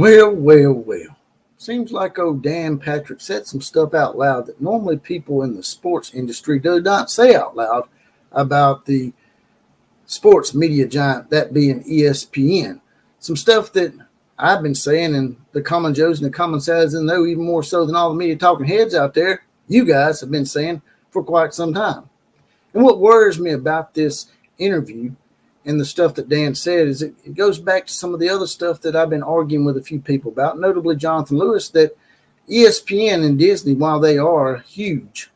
Well. Seems like old Dan Patrick said some stuff out loud that normally people in the sports industry do not say out loud about the sports media giant, that being ESPN. Some stuff that I've been saying, and the common Joes and the common citizens know even more so than all the media talking heads out there, you guys have been saying for quite some time. And what worries me about this interview and the stuff that Dan said is it goes back to some of the other stuff that I've been arguing with a few people about, notably Jonathan Lewis, that ESPN and Disney, while they are a huge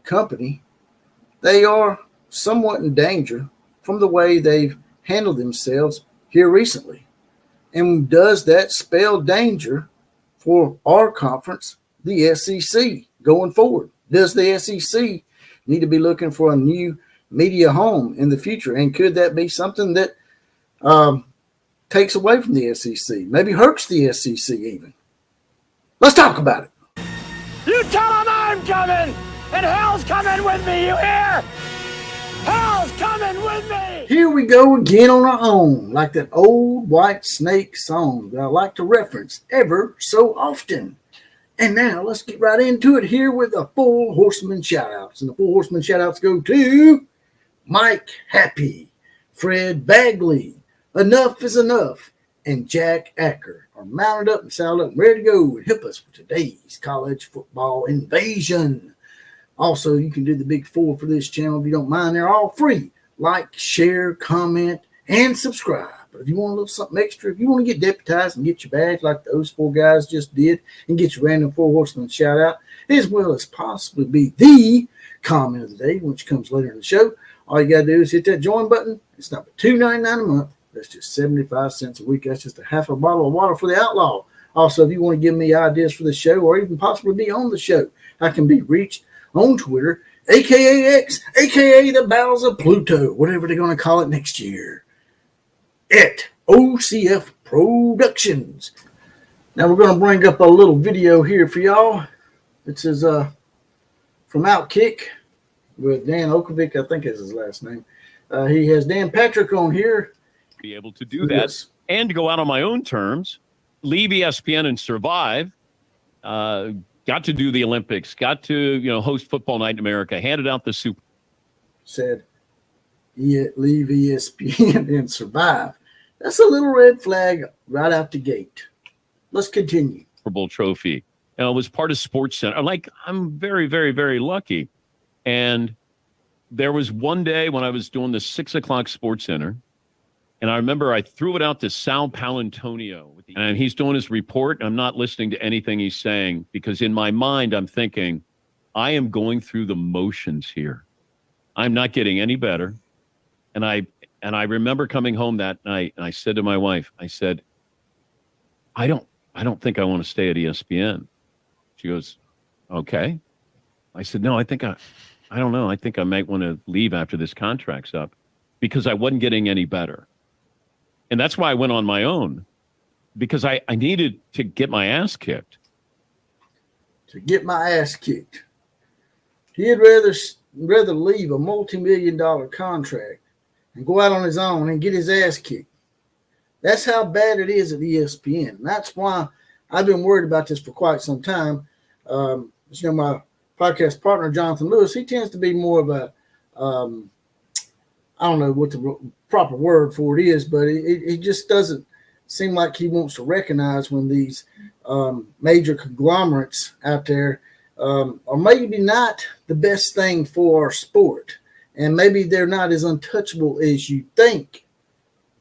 company, they are somewhat in danger from the way they've handled themselves here recently. And does that spell danger for our conference, the SEC, going forward? Does the SEC need to be looking for a new media home in the future? And could that be something that takes away from the SEC, maybe hurts the SEC even? Let's talk about it. You tell them I'm coming, and hell's coming with me, you hear? Hell's coming with me! Here we go again on our own, like that old White Snake song that I like to reference ever so often. And now let's get right into it here with the Full Horseman shout-outs. And the Full Horseman shout-outs go to Mike Happy, Fred Bagley, Enough is Enough, and Jack Acker are mounted up and saddled up and ready to go and help us with today's college football invasion. Also, you can do the big four for this channel if you don't mind. They're all free. Like, share, comment, and subscribe. But if you want a little something extra, if you want to get deputized and get your badge like those four guys just did and get your random Four Horseman shout out, as well as possibly be the comment of the day, which comes later in the show, all you got to do is hit that join button. It's number $2.99 a month. That's just 75 cents a week. That's just a half a bottle of water for the outlaw. Also, if you want to give me ideas for the show or even possibly be on the show, I can be reached on Twitter, a.k.a. X, a.k.a. the Bowels of Pluto, whatever they're going to call it next year, at OCF Productions. Now we're going to bring up a little video here for y'all. This is from Outkick with Dan Okovic, I think is his last name. He has Dan Patrick on here. Be able to do that and to go out on my own terms, leave ESPN and survive. Got to do the Olympics, got to, host Football Night in America, handed out the Super. Said, leave ESPN and survive. That's a little red flag right out the gate. Let's continue. Super Bowl trophy. I was part of Sports Center. I'm very, very, very lucky. And there was one day when I was doing the 6 o'clock Sports Center, and I remember I threw it out to Sal Palantonio, and he's doing his report. I'm not listening to anything he's saying because in my mind, I'm thinking, I am going through the motions here. I'm not getting any better. And I remember coming home that night, and I said to my wife, I said, I don't think I want to stay at ESPN. She goes, okay. I said, no, I don't know. I think I might want to leave after this contract's up because I wasn't getting any better. And that's why I went on my own, because I needed to get my ass kicked. To get my ass kicked. He'd rather leave a multi-million-dollar contract and go out on his own and get his ass kicked. That's how bad it is at ESPN. That's why I've been worried about this for quite some time. My podcast partner, Jonathan Lewis, he tends to be more of a, I don't know what the proper word for it is, but it just doesn't seem like he wants to recognize when these major conglomerates out there are maybe not the best thing for our sport. And maybe they're not as untouchable as you think.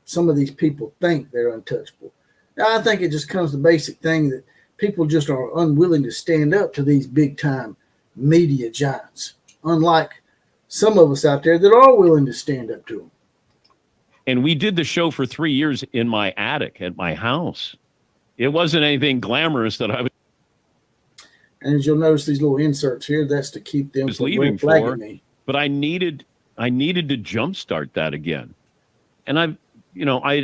Some of these people think they're untouchable. Now, I think it just comes to the basic thing that people just are unwilling to stand up to these big-time media giants, unlike some of us out there that are willing to stand up to them. And we did the show for 3 years in my attic at my house. It wasn't anything glamorous that I was. And as you'll notice these little inserts here, that's to keep them from leaving flagging me. But I needed to jumpstart that again. And I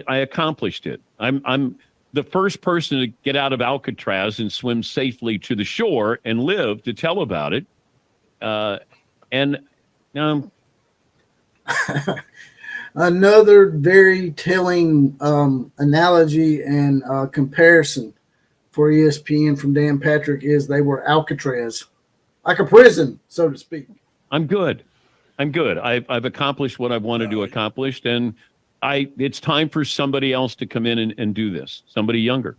accomplished it. I'm the first person to get out of Alcatraz and swim safely to the shore and live to tell about it. Another very telling analogy and comparison for ESPN from Dan Patrick is they were Alcatraz, like a prison, so to speak. I'm good. I've accomplished what I've wanted to accomplish, and it's time for somebody else to come in and do this. Somebody younger.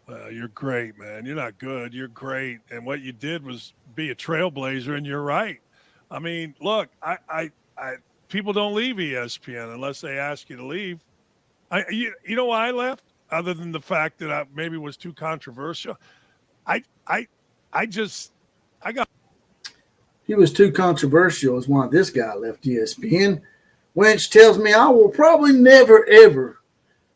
Well, you're great, man. You're not good. You're great. And what you did was be a trailblazer, and you're right. I mean, look, I people don't leave ESPN unless they ask you to leave. You know why I left? Other than the fact that I maybe was too controversial. I got. He was too controversial is why this guy left ESPN, which tells me I will probably never, ever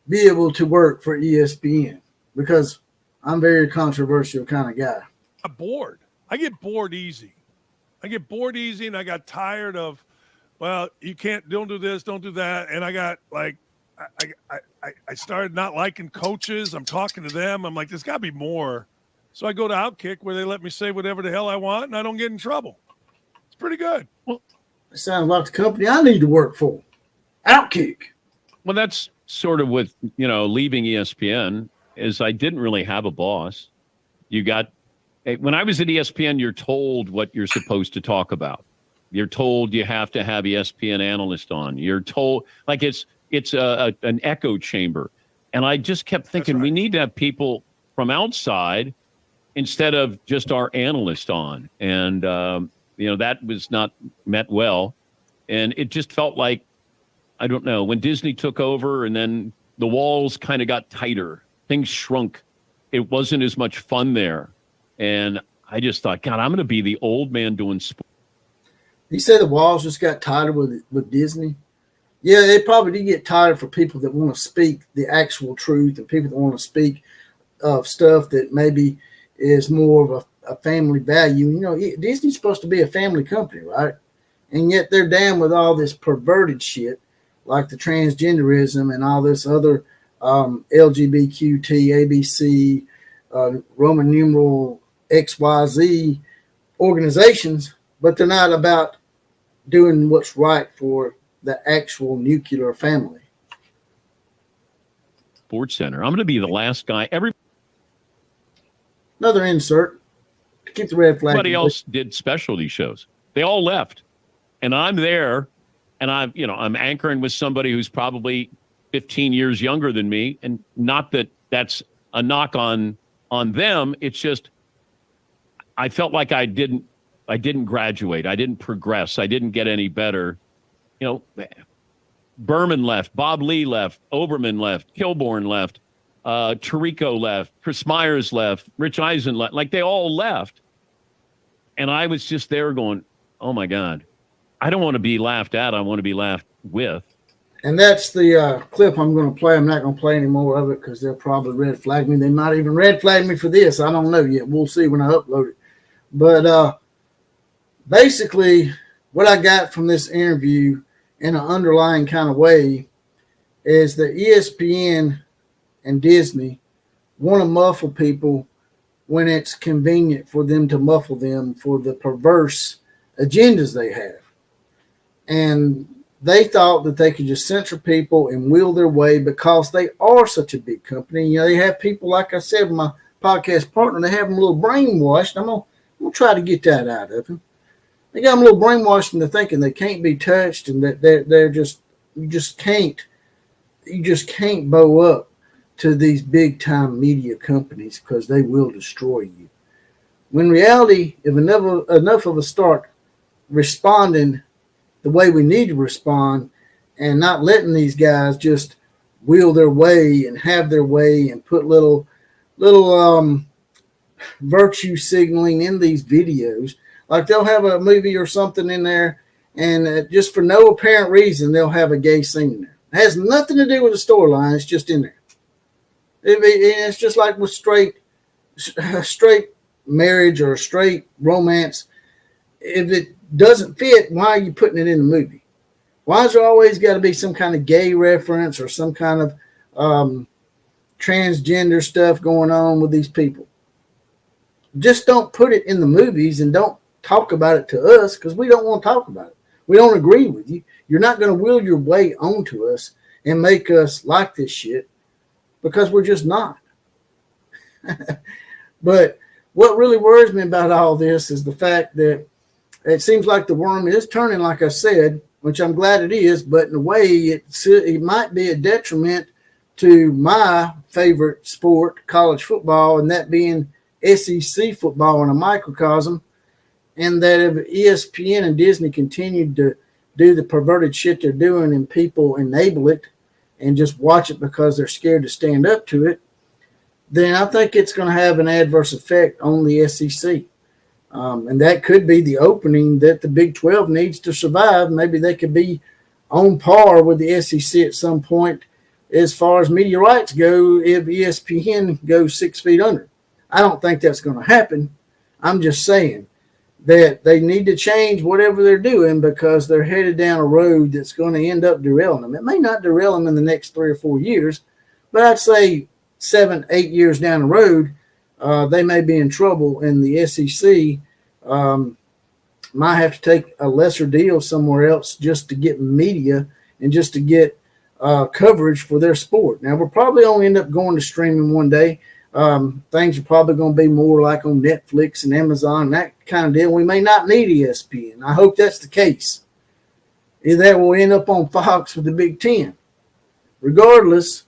be able to work for ESPN because I'm a very controversial kind of guy. I'm bored. I get bored easy. And I got tired of, well, you don't do this, don't do that. And I got like, I started not liking coaches. I'm talking to them. I'm like, there's got to be more. So I go to Outkick where they let me say whatever the hell I want and I don't get in trouble. It's pretty good. Well, it sounds like the company I need to work for. Outkick. Well, that's sort of with, leaving ESPN is I didn't really have a boss. When I was at ESPN, you're told what you're supposed to talk about. You're told you have to have ESPN analyst on. You're told like it's an echo chamber. And I just kept thinking we need to have people from outside instead of just our analyst on. And, that was not met well. And it just felt like, I don't know, when Disney took over and then the walls kind of got tighter, things shrunk. It wasn't as much fun there. And I just thought, God, I'm going to be the old man doing sports. You say the walls just got tighter with Disney? Yeah, they probably did get tighter for people that want to speak the actual truth and people that want to speak of stuff that maybe is more of a family value. Disney's supposed to be a family company, right? And yet they're down with all this perverted shit like the transgenderism and all this other LGBTQ, ABC, Roman numeral XYZ organizations, but they're not about doing what's right for the actual nuclear family. Sports Center. I'm going to be the last guy. Another insert to keep the red flag. Everybody else did specialty shows. They all left, and I'm there, and I'm anchoring with somebody who's probably 15 years younger than me, and not that that's a knock on them. It's just I felt like I didn't graduate. I didn't progress. I didn't get any better. Berman left, Bob Lee left, Oberman left, Kilborn left, Tirico left, Chris Myers left, Rich Eisen left. Like they all left. And I was just there going, oh my God, I don't want to be laughed at. I want to be laughed with. And that's the clip I'm going to play. I'm not going to play any more of it because they'll probably red flag me. They might even red flag me for this. I don't know yet. We'll see when I upload it. But basically, what I got from this interview in an underlying kind of way is that ESPN and Disney want to muffle people when it's convenient for them to muffle them for the perverse agendas they have. And they thought that they could just censor people and wheel their way because they are such a big company. They have people, like I said, my podcast partner, they have them a little brainwashed. I'm going to try to get that out of them. They got them a little brainwashed into thinking they can't be touched and that they're just, you just can't bow up to these big time media companies because they will destroy you. When in reality, if enough of us start responding the way we need to respond and not letting these guys just wheel their way and have their way and put little virtue signaling in these videos, like they'll have a movie or something in there and just for no apparent reason, they'll have a gay scene in there. It has nothing to do with the storyline. It's just in there. It's just like with straight marriage or straight romance. If it doesn't fit, why are you putting it in the movie? Why is there always got to be some kind of gay reference or some kind of transgender stuff going on with these people? Just don't put it in the movies and don't talk about it to us because we don't want to talk about it. We don't agree with you. You're not going to will your way onto us and make us like this shit because we're just not. But what really worries me about all this is the fact that it seems like the worm is turning, like I said, which I'm glad it is, but in a way it might be a detriment to my favorite sport, college football, and that being SEC football in a microcosm. And that if ESPN and Disney continued to do the perverted shit they're doing and people enable it and just watch it because they're scared to stand up to it, then I think it's going to have an adverse effect on the SEC. And that could be the opening that the Big 12 needs to survive. Maybe they could be on par with the SEC at some point as far as media rights go if ESPN goes 6 feet under. I don't think that's going to happen. I'm just saying that they need to change whatever they're doing because they're headed down a road that's going to end up derailing them. It may not derail them in the next 3 or 4 years, but I'd say 7, 8 years down the road, they may be in trouble, and the SEC might have to take a lesser deal somewhere else just to get media and just to get coverage for their sport. Now, we'll probably only end up going to streaming one day. Things are probably going to be more like on Netflix and Amazon and that kind of deal. We may not need ESPN. I hope that's the case. Either that will end up on Fox with the Big Ten. Regardless,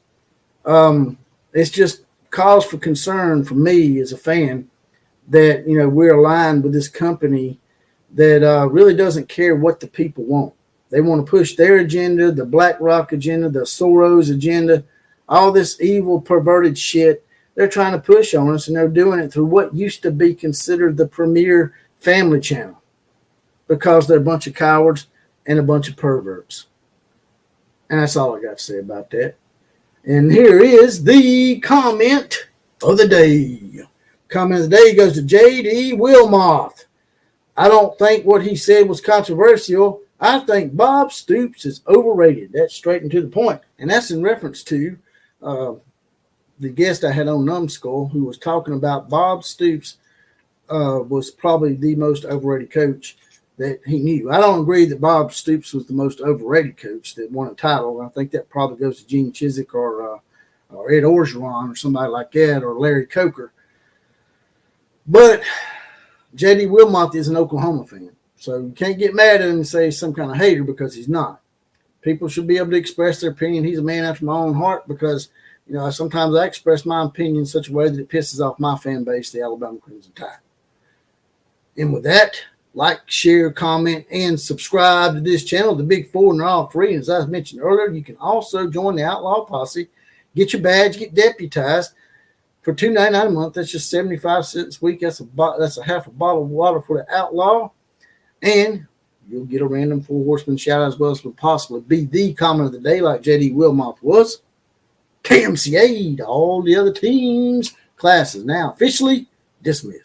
it's just cause for concern for me as a fan that, you know, we're aligned with this company that really doesn't care what the people want. They want to push their agenda, the BlackRock agenda, the Soros agenda, all this evil, perverted shit they're trying to push on us, and they're doing it through what used to be considered the premier family channel because they're a bunch of cowards and a bunch of perverts. And that's all I got to say about that. And here is the comment of the day. Comment of the day goes to J.D. Wilmoth. I don't think what he said was controversial. I think Bob Stoops is overrated. That's straight and to the point. And that's in reference to the guest I had on Numbskull, who was talking about Bob Stoops was probably the most overrated coach that he knew. I don't agree that Bob Stoops was the most overrated coach that won a title. I think that probably goes to Gene Chizik or Ed Orgeron or somebody like that, or Larry Coker. But J.D. Wilmoth is an Oklahoma fan, so you can't get mad at him and say he's some kind of hater because he's not. People should be able to express their opinion. He's a man after my own heart because, you know, sometimes I express my opinion in such a way that it pisses off my fan base, the Alabama Crimson Tide. And with that, like, share, comment, and subscribe to this channel. The Big Four, and they're all free. And as I mentioned earlier, you can also join the Outlaw Posse, get your badge, get deputized for $2.99 a month. That's just 75 cents a week. That's a half a bottle of water for the Outlaw. And you'll get a random Four Horsemen shout out as well as will possibly be the comment of the day like J.D. Wilmoth was. KMCA to all the other teams. Class is now officially dismissed.